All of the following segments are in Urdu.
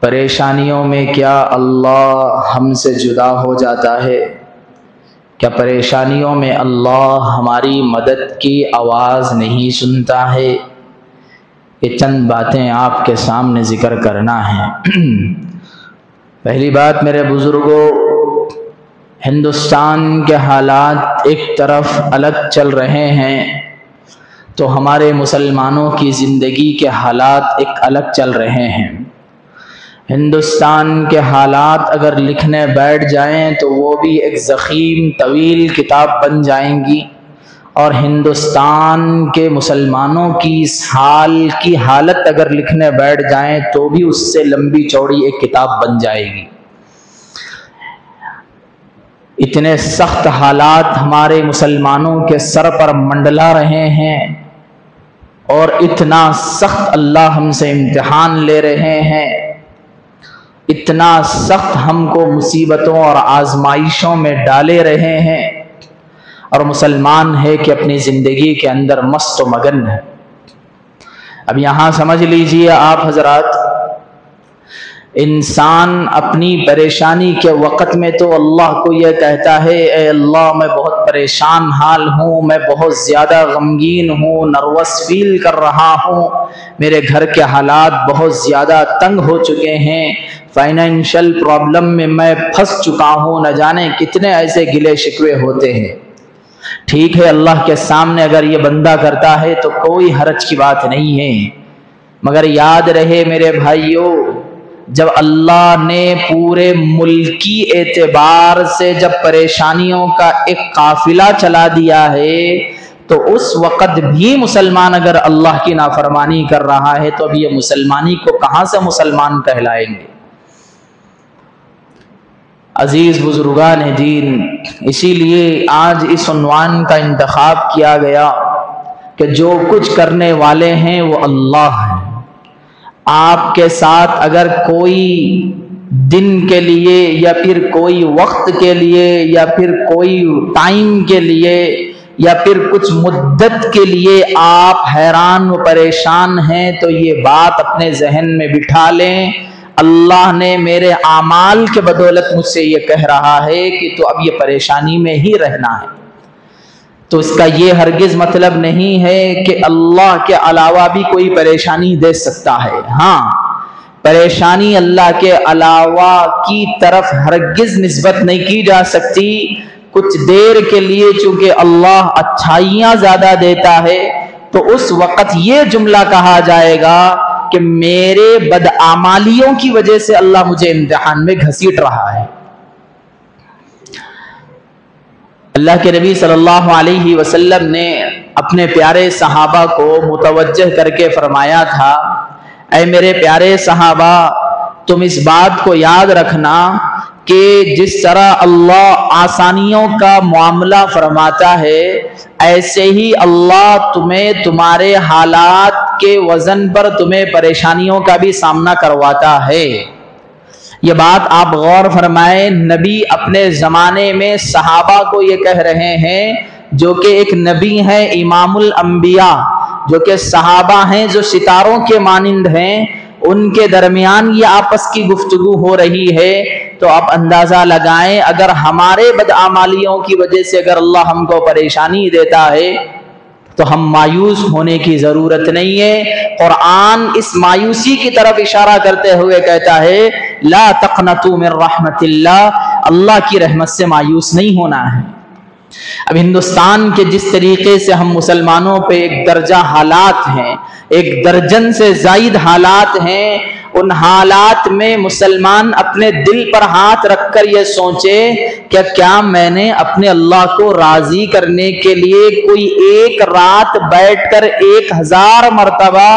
پریشانیوں میں کیا اللہ ہم سے جدا ہو جاتا ہے؟ کیا پریشانیوں میں اللہ ہماری مدد کی آواز نہیں سنتا ہے؟ یہ چند باتیں آپ کے سامنے ذکر کرنا ہے۔ پہلی بات میرے بزرگوں، ہندوستان کے حالات ایک طرف الگ چل رہے ہیں تو ہمارے مسلمانوں کی زندگی کے حالات ایک الگ چل رہے ہیں۔ ہندوستان کے حالات اگر لکھنے بیٹھ جائیں تو وہ بھی ایک ضخیم طویل کتاب بن جائیں گی، اور ہندوستان کے مسلمانوں کی اس حال کی حالت اگر لکھنے بیٹھ جائیں تو بھی اس سے لمبی چوڑی ایک کتاب بن جائے گی۔ اتنے سخت حالات ہمارے مسلمانوں کے سر پر منڈلا رہے ہیں، اور اتنا سخت اللہ ہم سے امتحان لے رہے ہیں، اتنا سخت ہم کو مصیبتوں اور آزمائشوں میں ڈالے رہے ہیں، اور مسلمان ہے کہ اپنی زندگی کے اندر مست و مگن ہے۔ اب یہاں سمجھ لیجئے آپ حضرات، انسان اپنی پریشانی کے وقت میں تو اللہ کو یہ کہتا ہے، اے اللہ میں بہت پریشان حال ہوں، میں بہت زیادہ غمگین ہوں، نروس فیل کر رہا ہوں، میرے گھر کے حالات بہت زیادہ تنگ ہو چکے ہیں، فائنینشل پرابلم میں میں پھنس چکا ہوں، نہ جانے کتنے ایسے گلے شکوے ہوتے ہیں۔ ٹھیک ہے، اللہ کے سامنے اگر یہ بندہ کرتا ہے تو کوئی حرج کی بات نہیں ہے، مگر یاد رہے میرے بھائیوں، جب اللہ نے پورے ملکی اعتبار سے جب پریشانیوں کا ایک قافلہ چلا دیا ہے تو اس وقت بھی مسلمان اگر اللہ کی نافرمانی کر رہا ہے تو اب یہ مسلمانی کو کہاں سے مسلمان کہلائیں گے؟ عزیز بزرگان دین، اسی لیے آج اس عنوان کا انتخاب کیا گیا کہ جو کچھ کرنے والے ہیں وہ اللہ ہیں۔ آپ کے ساتھ اگر کوئی دن کے لیے یا پھر کوئی وقت کے لیے یا پھر کوئی ٹائم کے لیے یا پھر کچھ مدت کے لیے آپ حیران و پریشان ہیں تو یہ بات اپنے ذہن میں بٹھا لیں، اللہ نے میرے اعمال کے بدولت مجھ سے یہ کہہ رہا ہے کہ تو اب یہ پریشانی میں ہی رہنا ہے۔ تو اس کا یہ ہرگز مطلب نہیں ہے کہ اللہ کے علاوہ بھی کوئی پریشانی دے سکتا ہے۔ ہاں، پریشانی اللہ کے علاوہ کی طرف ہرگز نسبت نہیں کی جا سکتی۔ کچھ دیر کے لیے چونکہ اللہ اچھائیاں زیادہ دیتا ہے تو اس وقت یہ جملہ کہا جائے گا کہ میرے بدعمالیوں کی وجہ سے اللہ مجھے امتحان میں گھسیٹ رہا ہے۔ اللہ کے نبی صلی اللہ علیہ وسلم نے اپنے پیارے صحابہ کو متوجہ کر کے فرمایا تھا، اے میرے پیارے صحابہ، تم اس بات کو یاد رکھنا کہ جس طرح اللہ آسانیوں کا معاملہ فرماتا ہے، ایسے ہی اللہ تمہیں تمہارے حالات کے وزن پر تمہیں پریشانیوں کا بھی سامنا کرواتا ہے۔ یہ بات آپ غور فرمائیں، نبی اپنے زمانے میں صحابہ کو یہ کہہ رہے ہیں جو کہ ایک نبی ہیں، امام الانبیاء، جو کہ صحابہ ہیں جو ستاروں کے مانند ہیں، ان کے درمیان یہ آپس کی گفتگو ہو رہی ہے۔ تو آپ اندازہ لگائیں، اگر ہمارے بدعمالیوں کی وجہ سے اگر اللہ ہم کو پریشانی دیتا ہے تو ہم مایوس ہونے کی ضرورت نہیں ہے۔ قرآن اس مایوسی کی طرف اشارہ کرتے ہوئے کہتا ہے، لا تقنطوا من رحمت اللہ، اللہ کی رحمت سے مایوس نہیں ہونا ہے۔ اب ہندوستان کے جس طریقے سے ہم مسلمانوں پہ ایک درجہ حالات ہیں، ایک درجن سے زائد حالات ہیں، ان حالات میں مسلمان اپنے دل پر ہاتھ رکھ کر یہ سوچے کہ کیا میں نے اپنے اللہ کو راضی کرنے کے لیے کوئی ایک رات بیٹھ کر 1000 مرتبہ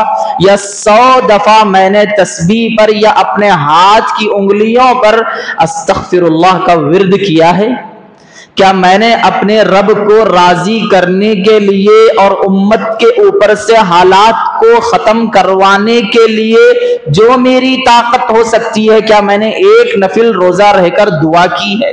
یا 100 دفعہ میں نے تسبیح پر یا اپنے ہاتھ کی انگلیوں پر استغفر اللہ کا ورد کیا ہے؟ کیا میں نے اپنے رب کو راضی کرنے کے لیے اور امت کے اوپر سے حالات کو ختم کروانے کے لیے جو میری طاقت ہو سکتی ہے، کیا میں نے ایک نفل روزہ رہ کر دعا کی ہے؟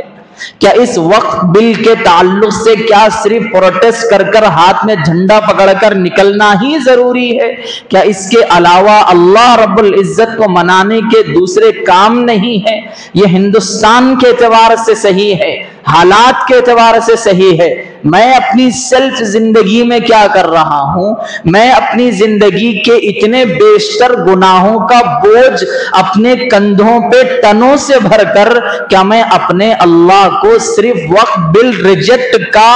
کیا اس وقت بل کے تعلق سے کیا صرف پروٹیسٹ کر کر ہاتھ میں جھنڈا پکڑ کر نکلنا ہی ضروری ہے؟ کیا اس کے علاوہ اللہ رب العزت کو منانے کے دوسرے کام نہیں ہیں؟ یہ ہندوستان کے اعتبار سے صحیح ہے، حالات کے اعتبار سے صحیح ہے۔ میں اپنی سیلف زندگی میں کیا کر رہا ہوں؟ میں اپنی زندگی کے اتنے بیشتر گناہوں کا بوجھ اپنے کندھوں پہ ٹنوں سے بھر کر کیا میں اپنے اللہ کو صرف وقت بل ریجیکٹ کا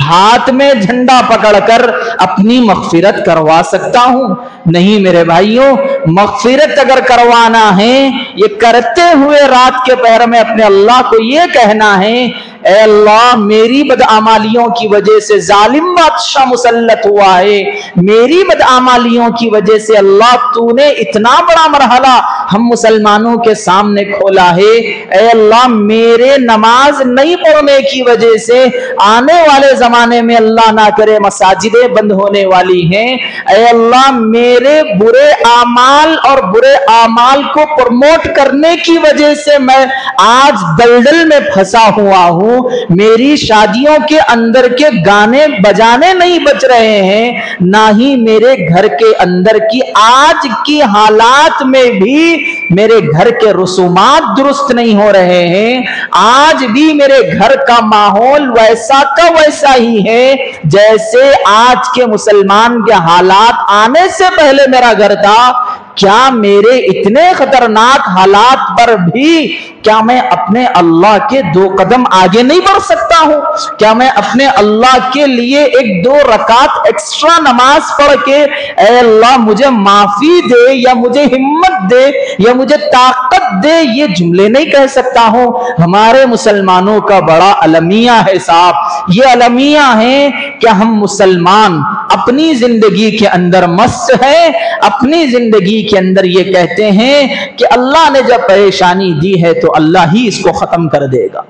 ہاتھ میں جھنڈا پکڑ کر اپنی مغفرت کروا سکتا ہوں؟ نہیں میرے بھائیوں، مغفرت اگر کروانا ہے، یہ کرتے ہوئے رات کے پہر میں اپنے اللہ کو یہ کہنا ہے، اے اللہ میری بدعمالیوں کی وجہ سے ظالم بادشاہ مسلط ہوا ہے، میری بدعمالیوں کی وجہ سے اللہ تو نے اتنا بڑا مرحلہ ہم مسلمانوں کے سامنے کھولا ہے، اے اللہ میرے نماز نہیں پڑھنے کی وجہ سے آنے والے زمانے میں اللہ نہ کرے مساجدیں بند ہونے والی ہیں، اے اللہ میرے برے اعمال اور برے اعمال کو پروموٹ کرنے کی وجہ سے میں آج دلدل میں پھنسا ہوا ہوں، میری شادیوں کے اندر کے گانے بجانے نہیں بچ رہے ہیں، نہ ہی میرے گھر کے اندر کی آج کی حالات میں بھی میرے گھر کے رسومات درست نہیں ہو رہے ہیں، آج بھی میرے گھر کا ماحول ویسا کا ویسا ہی ہے جیسے آج کے مسلمان کے حالات آنے سے پہلے میرا گھر تھا۔ کیا میرے اتنے خطرناک حالات پر بھی کیا میں اپنے اللہ کے 2 قدم آگے نہیں بڑھ سکتا ہوں؟ کیا میں اپنے اللہ کے لیے 1-2 رکعت ایکسٹرا نماز پڑھ کے اے اللہ مجھے معافی دے یا مجھے ہمت دے یا مجھے طاقت دے یہ جملے نہیں کہہ سکتا ہوں؟ ہمارے مسلمانوں کا بڑا المیہ ہے صاحب، یہ المیہ ہے کہ ہم مسلمان اپنی زندگی کے اندر مست ہیں، اپنی زندگی کے اندر یہ کہتے ہیں کہ اللہ نے جب پریشانی دی ہے تو اللہ ہی اس کو ختم کر دے گا۔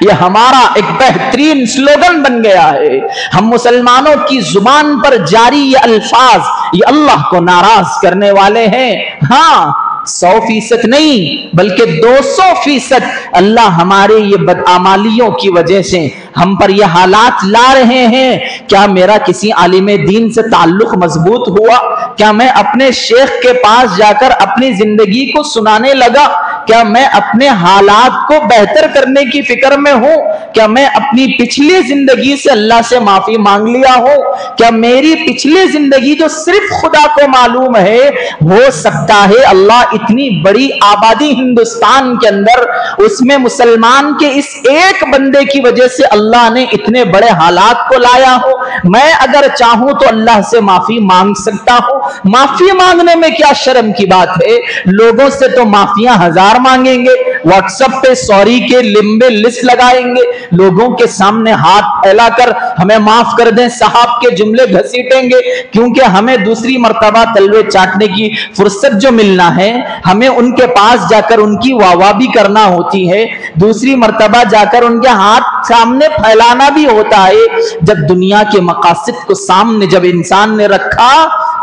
یہ ہمارا ایک بہترین سلوگن بن گیا ہے۔ ہم مسلمانوں کی زبان پر جاری یہ الفاظ یہ اللہ کو ناراض کرنے والے ہیں۔ ہاں 100% نہیں بلکہ 200% اللہ ہمارے یہ بدعمالیوں کی وجہ سے ہم پر یہ حالات لا رہے ہیں۔ کیا میرا کسی عالم دین سے تعلق مضبوط ہوا؟ کیا میں اپنے شیخ کے پاس جا کر اپنی زندگی کو سنانے لگا؟ کیا میں اپنے حالات کو بہتر کرنے کی فکر میں ہوں؟ کیا میں اپنی پچھلی زندگی سے اللہ سے معافی مانگ لیا ہوں؟ کیا میری پچھلی زندگی جو صرف خدا کو معلوم ہے، ہو سکتا ہے اللہ اتنی بڑی آبادی ہندوستان کے اندر اس میں مسلمان کے اس ایک بندے کی وجہ سے اللہ نے اتنے بڑے حالات کو لایا ہو؟ میں اگر چاہوں تو اللہ سے معافی مانگ سکتا ہوں۔ معافی مانگنے میں کیا شرم کی بات ہے؟ لوگوں سے تو معافیاں 1000 مانگیں گے، واٹس ایپ پہ سوری کے لمبے لسٹ لگائیں گے، لوگوں کے سامنے ہاتھ پھیلا کر ہمیں معاف کر دیں صاحب کے جملے گھسیٹیں گے، کیونکہ ہمیں دوسری مرتبہ تلوے چاٹنے کی فرصت جو ملنا ہے ہمیں ان کے پاس جا کر ان کی واہ واہ بھی کرنا ہوتی ہے، دوسری مرتبہ جا کر ان کے ہاتھ سامنے پھیلانا بھی ہوتا ہے۔ جب دنیا کے مقاصد کو سامنے جب انسان نے رکھا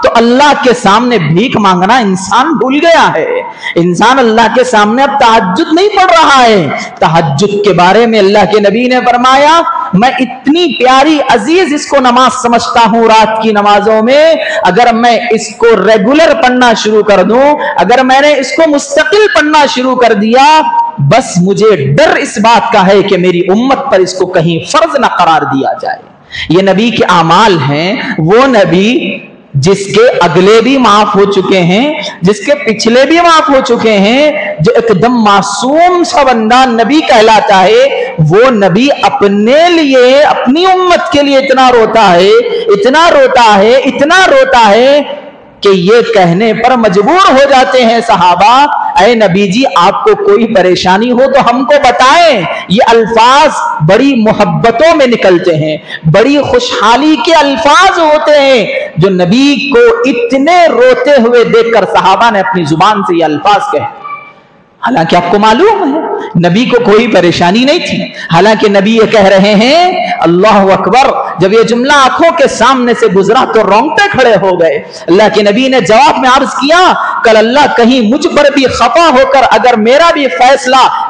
تو اللہ کے سامنے بھیک مانگنا انسان بھول گیا ہے۔ انسان اللہ کے سامنے اب تہجد نہیں پڑھ رہا ہے۔ تہجد کے بارے میں اللہ کے نبی نے فرمایا میں اتنی پیاری عزیز اس کو نماز سمجھتا ہوں رات کی نمازوں میں، اگر میں اس کو ریگولر پڑھنا شروع کر دوں، اگر میں نے اس کو مستقل پڑھنا شروع کر دیا، بس مجھے ڈر اس بات کا ہے کہ میری امت پر اس کو کہیں فرض نہ قرار دیا جائے۔ یہ نبی کے اعمال ہیں، وہ نبی جس کے اگلے بھی معاف ہو چکے ہیں، جس کے پچھلے بھی معاف ہو چکے ہیں، جو ایک دم معصوم سا بندہ نبی کہلاتا ہے، وہ نبی اپنے لیے اپنی امت کے لیے اتنا روتا ہے، اتنا روتا ہے، اتنا روتا ہے کہ یہ کہنے پر مجبور ہو جاتے ہیں صحابہ اے نبی جی آپ کو کوئی پریشانی ہو تو ہم کو بتائیں۔ یہ الفاظ بڑی محبتوں میں نکلتے ہیں، بڑی خوشحالی کے الفاظ ہوتے ہیں جو نبی کو اتنے روتے ہوئے دیکھ کر صحابہ نے اپنی زبان سے یہ الفاظ کہے۔ حالانکہ آپ کو معلوم ہے نبی کو کوئی پریشانی نہیں تھی، حالانکہ نبی یہ کہہ رہے ہیں اللہ اکبر، جب یہ جملہ آنکھوں کے سامنے سے گزرا تو رونگٹے کھڑے ہو گئے۔ اللہ کے نبی نے جواب میں عرض کیا کل اللہ کہیں مجھ پر بھی خفا ہو کر اگر میرا بھی فیصلہ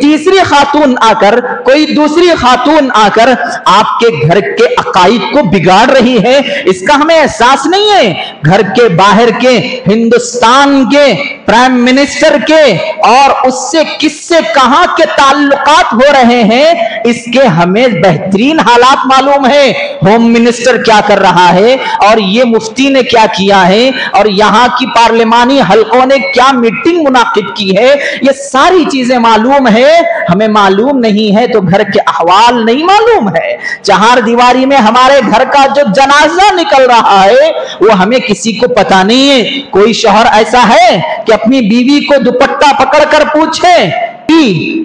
تیسری خاتون آ کر، کوئی دوسری خاتون آ کر آپ کے گھر کے عقائد کو بگاڑ رہی ہے، اس کا ہمیں احساس نہیں ہے؟ گھر کے باہر کے ہندوستان کے پرائم منسٹر کے اور اس سے کس سے کہاں کے تعلقات ہو رہے ہیں، اس کے ہمیں بہترین حالات معلوم ہے۔ ہوم منسٹر کیا کر رہا ہے، اور یہ مفتی نے کیا کیا ہے، اور یہاں کی پارلیمانی حلقوں نے کیا میٹنگ منعقد کی ہے، یہ ساری چیزیں معلوم ہے۔ ہمیں معلوم نہیں ہے تو گھر کے احوال نہیں معلوم ہے۔ چہار دیواری میں ہمارے گھر کا جو جنازہ نکل رہا ہے وہ ہمیں کسی کو پتا نہیں ہے۔ کوئی شوہر ایسا ہے کہ اپنی بیوی کو دوپٹہ پکڑ کر پوچھے،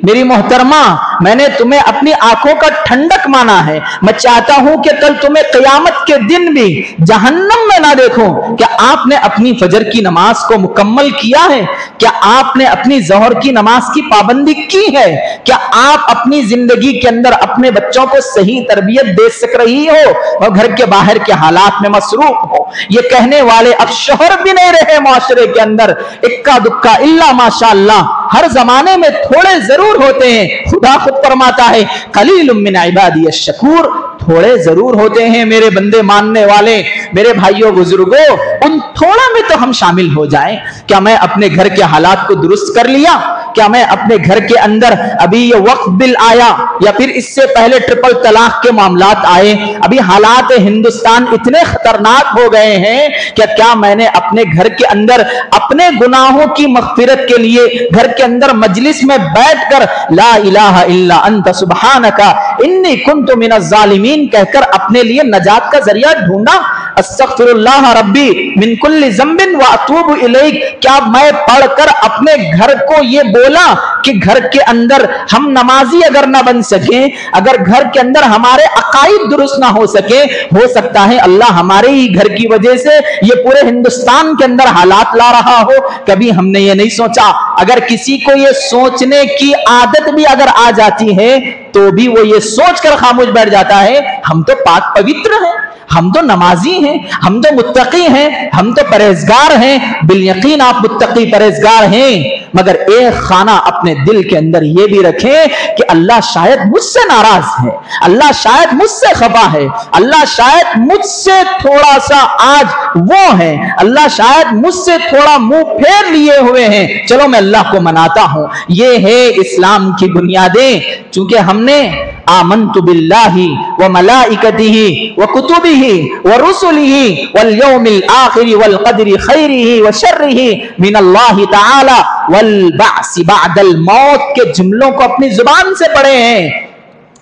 میری محترمہ میں نے تمہیں اپنی آنکھوں کا ٹھنڈک مانا ہے، میں چاہتا ہوں کہ کل تمہیں قیامت کے دن بھی جہنم میں نہ دیکھوں، کیا آپ نے اپنی فجر کی نماز کو مکمل کیا ہے؟ کیا آپ نے اپنی ظہر کی نماز کی پابندی کی ہے؟ کیا آپ اپنی زندگی کے اندر اپنے بچوں کو صحیح تربیت دے سک رہی ہو اور گھر کے باہر کے حالات میں مصروف ہو؟ یہ کہنے والے اب شوہر بھی نہیں رہے معاشرے کے اندر، اکا دکا الا ماشاءاللہ ہر زمانے میں تھوڑے ضرور ہوتے ہیں۔ خدا خود فرماتا ہے قلیل من عبادی الشکور، تھوڑے ضرور ہوتے ہیں میرے بندے ماننے والے۔ میرے بھائیوں بزرگوں، ان تھوڑا میں تو ہم شامل ہو جائیں۔ کیا میں اپنے گھر کے حالات کو درست کر لیا؟ کیا میں اپنے گھر کے اندر ابھی یہ وقف بل آیا یا پھر اس سے پہلے ٹرپل طلاق کے معاملات آئے، ابھی حالات ہندوستان اتنے خطرناک ہو گئے ہیں کہ کیا میں نے اپنے گھر کے اندر اپنے گناہوں کی مغفرت کے لیے گھر کے اندر مجلس میں بیٹھ کر لا الہ الا انت سبحانک انی کنت من الظالمین کہہ کر اپنے لیے نجات کا ذریعہ ڈھونڈا؟ استغفر اللہ ربی من کل ذنب واتوب الیک، کیا میں پڑھ کر اپنے گھر کو یہ بولا کہ گھر کے اندر ہم نمازی اگر نہ بن سکیں، اگر گھر کے اندر ہمارے عقائد درست نہ ہو سکے، ہو سکتا ہے اللہ ہمارے ہی گھر کی وجہ سے یہ پورے ہندوستان کے اندر حالات لا رہا ہو؟ کبھی ہم نے یہ نہیں سوچا؟ اگر کسی کو یہ سوچنے کی عادت بھی اگر آ جاتی ہے تو بھی وہ یہ سوچ کر خاموش بیٹھ جاتا ہے ہم تو پاک پوتر ہیں، ہم تو نمازی ہیں، ہم تو متقی ہیں، ہم تو پرہیزگار ہیں۔ بالیقین آپ متقی پرہیزگار ہیں، مگر ایک خانہ اپنے دل کے اندر یہ بھی رکھیں کہ اللہ شاید مجھ سے ناراض ہے، اللہ شاید مجھ سے خفا ہے، اللہ شاید مجھ سے تھوڑا سا آج وہ ہے، اللہ شاید مجھ سے تھوڑا منہ پھیر لیے ہوئے ہیں، چلو میں اللہ کو مناتا ہوں۔ یہ ہے اسلام کی بنیادیں۔ چونکہ ہم نے آمنت باللہ وملائکتہ وکتبہ ورسلہ والیوم الآخر والقدر خیرہ وشرہ من اللہ تعالی والبعث بعد الموت کے جملوں کو اپنی زبان سے پڑھے ہیں۔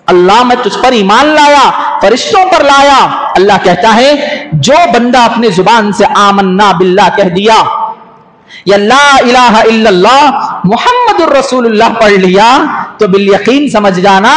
اللہ میں تجھ پر ایمان لایا، فرشتوں پر لایا۔ اللہ کہتا ہے جو بندہ اپنی زبان سے آمنا باللہ کہہ دیا یا لا الہ الا اللہ محمد الرسول اللہ پڑھ لیا تو بالیقین سمجھ جانا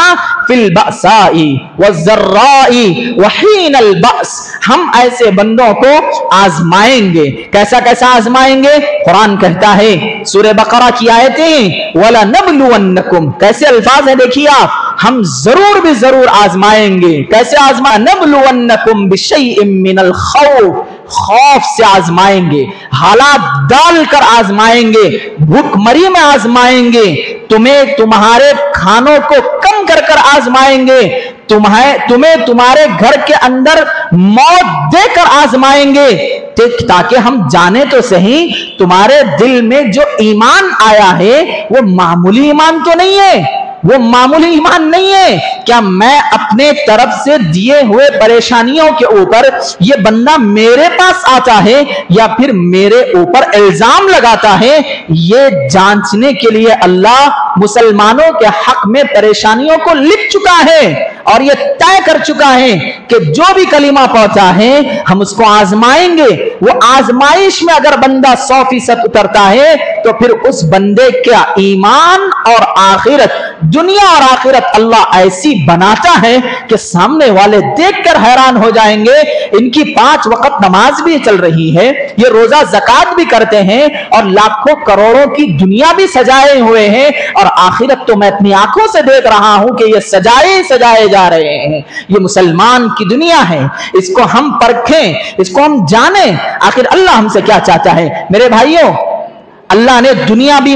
فی البأساء والضراء وحین البأس، ہم ایسے بندوں کو آزمائیں گے۔ کیسا کیسا آزمائیں گے؟ قرآن کہتا ہے سورہ بقرہ کی آیتیں وَلَنَبْلُوَنَّكُمْ، کیسے الفاظ ہیں دیکھیے آپ، ہم ضرور بھی ضرور آزمائیں گے۔ کیسے آزمائیں؟ نَبْلُوَنَّكُمْ بِشَيْءٍ مِّنَ الْخَوْفِ، خوف سے آزمائیں گے، حالات ڈال کر آزمائیں گے، بھوک مری میں آزمائیں گے، تمہیں تمہارے کھانوں کو کم کر کر آزمائیں گے، تمہیں تمہارے گھر کے اندر موت دے کر آزمائیں گے، تاکہ ہم جانیں تو صحیح تمہارے دل میں جو ایمان آیا ہے وہ معمولی ایمان تو نہیں ہے، وہ معمولی ایمان نہیں ہے۔ کیا میں اپنے طرف سے دیے ہوئے پریشانیوں کے اوپر یہ بندہ میرے پاس آتا ہے یا پھر میرے اوپر الزام لگاتا ہے؟ یہ جانچنے کے لیے اللہ مسلمانوں کے حق میں پریشانیوں کو لکھ چکا ہے اور یہ طے کر چکا ہے کہ جو بھی کلمہ پہنچا ہے ہم اس کو آزمائیں گے۔ وہ آزمائش میں اگر بندہ 100% اترتا ہے تو پھر اس بندے کا ایمان اور آخرت، دنیا اور آخرت اللہ ایسی بناتا ہے کہ سامنے والے دیکھ کر حیران ہو جائیں گے۔ ان کی 5 وقت نماز بھی چل رہی ہے، یہ روزہ زکات بھی کرتے ہیں اور لاکھوں کروڑوں کی دنیا بھی سجائے ہوئے ہیں، اور آخرت تو میں اپنی آنکھوں سے دیکھ رہا ہوں کہ یہ سجائے جا رہے ہیں۔ یہ مسلمان کی دنیا ہے، اس کو ہم پرکھیں، اس کو ہم جانیں آخر اللہ ہم سے کیا چاہتا ہے۔ میرے بھائیوں، اللہ نے دنیا بھی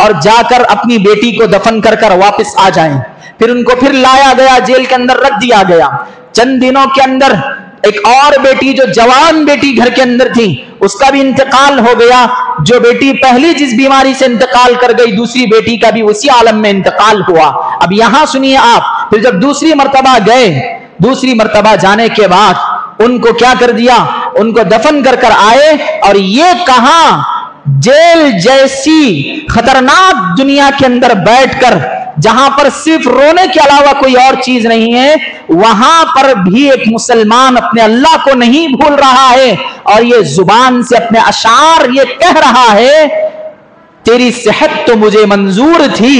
اور جا کر اپنی بیٹی کو دفن کر کر واپس آ جائیں۔ پھر ان کو پھر لایا گیا، جیل کے اندر رکھ دیا گیا۔ چند دنوں کے اندر ایک اور بیٹی جو جوان بیٹی گھر کے اندر تھی، اس کا بھی انتقال ہو گیا۔ جو بیٹی پہلی جس بیماری سے انتقال کر گئی، دوسری بیٹی کا بھی اسی عالم میں انتقال ہوا۔ اب یہاں سنیے آپ، پھر جب دوسری مرتبہ گئے، دوسری مرتبہ جانے کے بعد ان کو کیا کر دیا؟ ان کو دفن کر کر آئے، اور یہ کہاں جیل جیسی خطرناک دنیا کے اندر بیٹھ کر، جہاں پر صرف رونے کے علاوہ کوئی اور چیز نہیں ہے، وہاں پر بھی ایک مسلمان اپنے اللہ کو نہیں بھول رہا ہے، اور یہ زبان سے اپنے اشعار یہ کہہ رہا ہے، تیری صحت تو مجھے منظور تھی۔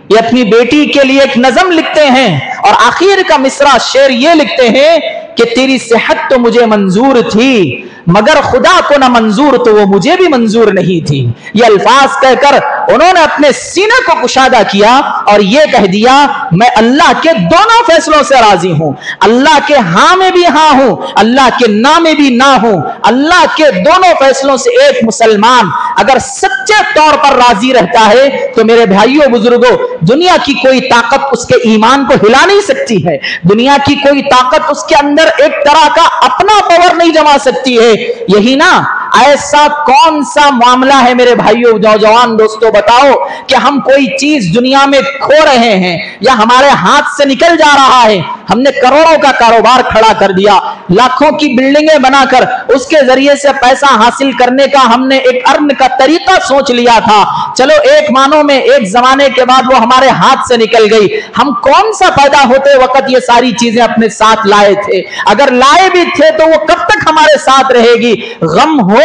یہ اپنی بیٹی کے لیے ایک نظم لکھتے ہیں، اور آخر کا مصرع شعر یہ لکھتے ہیں کہ تیری صحت تو مجھے منظور تھی، مگر خدا کو نہ منظور تو وہ مجھے بھی منظور نہیں تھی۔ یہ الفاظ کہہ کر انہوں نے اپنے سینے کو کشادہ کیا اور یہ کہہ دیا، میں اللہ کے دونوں فیصلوں سے راضی ہوں، اللہ کے ہاں میں بھی ہاں ہوں، اللہ کے نہ میں بھی نہ ہوں۔ اللہ کے دونوں فیصلوں سے ایک مسلمان اگر سچے طور پر راضی رہتا ہے تو میرے بھائیوں بزرگوں، دنیا کی کوئی طاقت اس کے ایمان کو ہلا نہیں سکتی ہے، دنیا کی کوئی طاقت اس کے اندر ایک طرح کا اپنا پاور نہیں جما سکتی ہے۔ یہی نا ایسا کون سا معاملہ ہے میرے بھائیوں نوجوان دوستوں، بتاؤ کہ ہم کوئی چیز دنیا میں کھو رہے ہیں یا ہمارے ہاتھ سے نکل جا رہا ہے، ہم نے کروڑوں کا کاروبار کھڑا کر دیا، لاکھوں کی بلڈنگیں بنا کر اس کے ذریعے سے پیسہ حاصل کرنے کا ہم نے ایک ارن کا طریقہ سوچ لیا تھا، چلو ایک مانو میں ایک زمانے کے بعد وہ ہمارے ہاتھ سے نکل گئی۔ ہم کون سا پیدا ہوتے وقت یہ ساری چیزیں اپنے ساتھ لائے تھے؟ اگر لائے بھی تھے تو وہ کب تک ہمارے ساتھ رہے گی؟ غم ہو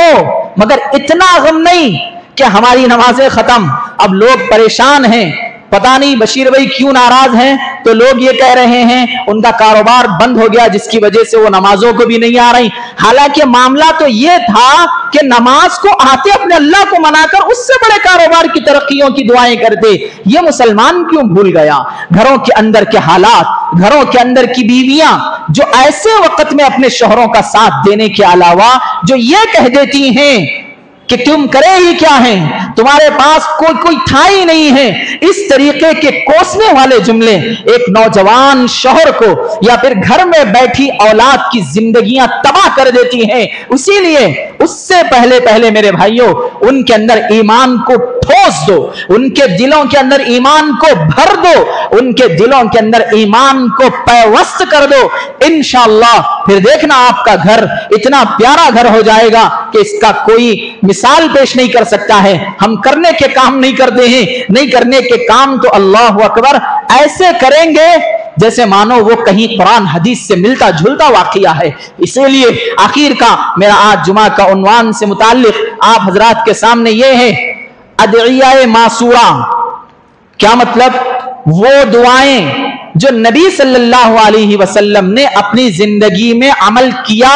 مگر اتنا غم نہیں کہ ہماری نمازیں ختم، اب لوگ پریشان ہیں، پتہ نہیں بشیر بھائی کیوں ناراض ہیں، تو لوگ یہ کہہ رہے ہیں ان کا کاروبار بند ہو گیا جس کی وجہ سے وہ نمازوں کو بھی نہیں آ رہی۔ حالانکہ معاملہ تو یہ تھا کہ نماز کو آتے اپنے اللہ کو منا کر اس سے بڑے کاروبار کی ترقیوں کی دعائیں کرتے۔ یہ مسلمان کیوں بھول گیا؟ گھروں کے اندر کے حالات، گھروں کے اندر کی بیویاں جو ایسے وقت میں اپنے شوہروں کا ساتھ دینے کے علاوہ جو یہ کہہ دیتی ہیں کہ تم کرے ہی کیا ہیں، تمہارے پاس کوئی تھا ہی نہیں ہے، اس طریقے کے کوسنے والے جملے ایک نوجوان شوہر کو یا پھر گھر میں بیٹھی اولاد کی زندگیاں تباہ کر دیتی ہیں۔ اسی لیے اس سے پہلے میرے بھائیوں ان کے اندر ایمان کو ٹھوس دو، ان کے دلوں کے اندر ایمان کو بھر دو، ان کے دلوں کے اندر ایمان کو پیوست کر دو، انشاءاللہ پھر دیکھنا آپ کا گھر اتنا پیارا گھر ہو جائے گا کہ اس کا کوئی مثال پیش نہیں کر سکتا ہے۔ ہم کرنے کے کام نہیں کرتے ہیں، نہیں کرنے کے کام تو اللہ اکبر ایسے کریں گے جیسے مانو وہ کہیں قرآن حدیث سے ملتا جھلتا واقعہ ہے۔ اسی لیے آخر کا میرا آج جمعہ کا عنوان سے متعلق آپ حضرات کے سامنے یہ ہے، ادعیہ معصورہ۔ کیا مطلب؟ وہ دعائیں جو نبی صلی اللہ علیہ وسلم نے اپنی زندگی میں عمل کیا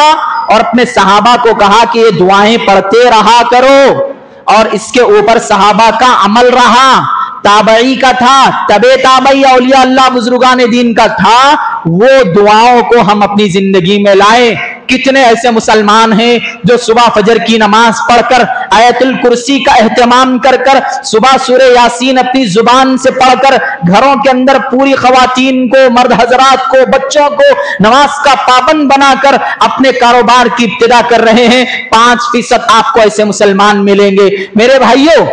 اور اپنے صحابہ کو کہا کہ یہ دعائیں پڑھتے رہا کرو، اور اس کے اوپر صحابہ کا عمل رہا، تابعی کا تھا، تبع تابعی اولیاء اللہ بزرگان دین کا تھا، وہ دعاؤں کو ہم اپنی زندگی میں لائیں۔ کتنے ایسے مسلمان ہیں جو صبح فجر کی نماز پڑھ کر آیت الکرسی کا اہتمام کر کر صبح سورہ یاسین اپنی زبان سے پڑھ کر گھروں کے اندر پوری خواتین کو، مرد حضرات کو، بچوں کو نماز کا پابند بنا کر اپنے کاروبار کی ابتدا کر رہے ہیں۔ 5% آپ کو ایسے مسلمان ملیں گے میرے بھائیوں۔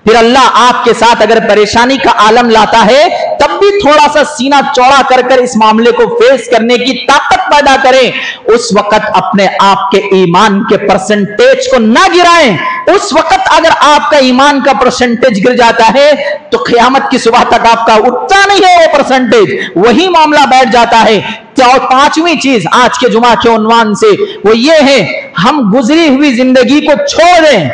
پھر اللہ آپ کے ساتھ اگر پریشانی کا عالم لاتا ہے تب بھی تھوڑا سا سینہ چوڑا کر کر اس معاملے کو فیس کرنے کی طاقت پیدا کریں۔ اس وقت اپنے آپ کے ایمان کے پرسنٹیج کو نہ گرائیں۔ اس وقت اگر آپ کا ایمان کا پرسنٹیج گر جاتا ہے تو قیامت کی صبح تک آپ کا اٹھتا نہیں ہے وہ پرسنٹیج، وہی معاملہ بیٹھ جاتا ہے۔ اور 5ویں چیز آج کے جمعہ کے عنوان سے وہ یہ ہے، ہم گزری ہوئی زندگی کو چھوڑ دیں،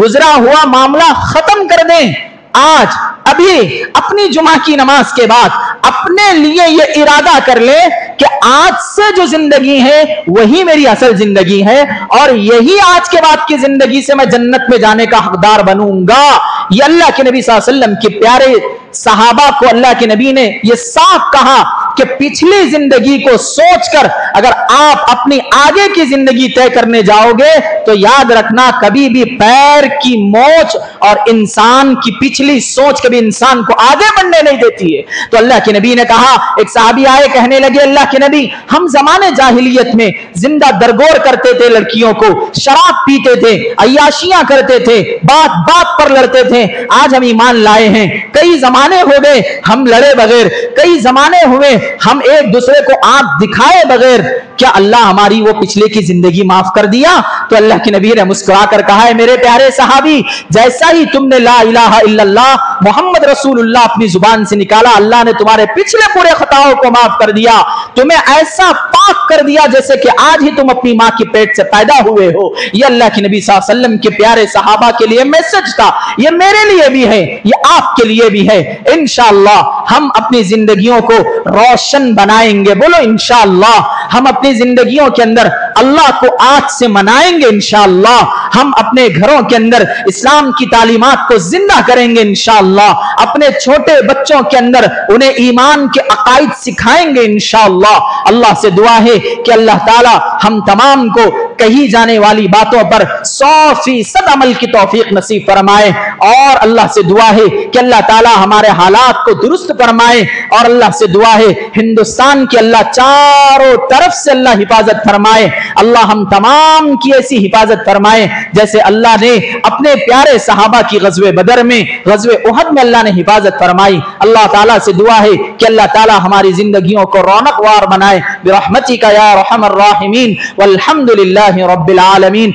گزرا ہوا معاملہ ختم کر دیں۔ آج ابھی اپنی جمعہ کی نماز کے بعد اپنے لیے یہ ارادہ کر لے کہ آج سے جو زندگی ہے وہی میری اصل زندگی ہے، اور یہی آج کے بعد کی زندگی سے میں جنت میں جانے کا حقدار بنوں گا۔ یہ اللہ کے نبی صلی اللہ علیہ وسلم کے پیارے صحابہ کو اللہ کے نبی نے یہ صاف کہا کہ پچھلی زندگی کو سوچ کر اگر آپ اپنی آگے کی زندگی طے کرنے جاؤ گے تو یاد رکھنا کبھی بھی پیر کی موچ اور انسان کی پچھلی سوچ کبھی انسان کو آگے بڑھنے نہیں دیتی ہے۔ تو اللہ کے نبی نے کہا، ایک صحابی آئے کہنے لگے اللہ کے نبی ہم زمانے جاہلیت میں زندہ درگور کرتے تھے لڑکیوں کو، شراب پیتے تھے، عیاشیاں کرتے تھے، بات بات پر لڑتے تھے، آج ہم ایمان لائے ہیں، کئی زمانے ہو گئے ہم لڑے بغیر، کئی زمانے ہوئے ہم ایک دوسرے کو آنکھ دکھائے بغیر، کیا اللہ ہماری وہ پچھلے کی زندگی معاف کر دیا؟ تو اللہ کے نبی نے مسکرا کر کہا ہے میرے پیارے صحابی، جیسا ہی تم نے لا الہ الا اللہ محمد رسول اللہ اپنی زبان سے نکالا، اللہ نے تمہارے پچھلے پورے خطاؤں کو معاف کر دیا، تمہیں ایسا پاک کر دیا جیسے کہ آج ہی تم اپنی ماں کی پیٹ سے پیدا ہوئے ہو۔ یہ اللہ کے نبی صلی اللہ علیہ وسلم کے پیارے صحابہ کے لیے میسج تھا، یہ میرے لیے بھی ہے، یہ آپ کے لیے بھی ہے۔ انشاءاللہ ہم اپنی زندگیوں کو روشن بنائیں گے، بولو انشاءاللہ ہم اپنی زندگیوں کے اندر اللہ کو آج سے منائیں گے، انشاءاللہ ہم اپنے گھروں کے اندر اسلام کی تعلیمات کو زندہ کریں گے، انشاءاللہ اپنے چھوٹے بچوں کے اندر انہیں ایمان کے عقائد سکھائیں گے، انشاءاللہ۔ اللہ سے دعا ہے کہ اللہ تعالی ہم تمام کو کہی جانے والی باتوں پر 100% عمل کی توفیق نصیب فرمائے، اور اللہ سے دعا ہے کہ اللہ تعالی ہمارے حالات کو درست فرمائے، اور اللہ سے دعا ہے ہندوستان کی اللہ چاروں طرف سے اللہ حفاظت فرمائے، اللہ ہم تمام کی ایسی حفاظت فرمائے جیسے اللہ نے اپنے پیارے صحابہ کی غزوہ بدر میں، غزوہ احد میں اللہ نے حفاظت فرمائی۔ اللہ تعالیٰ سے دعا ہے کہ اللہ تعالیٰ ہماری زندگیوں کو رونق وار بنائے برحمتک یا ارحم الراحمین، والحمد للہ رب العالمین۔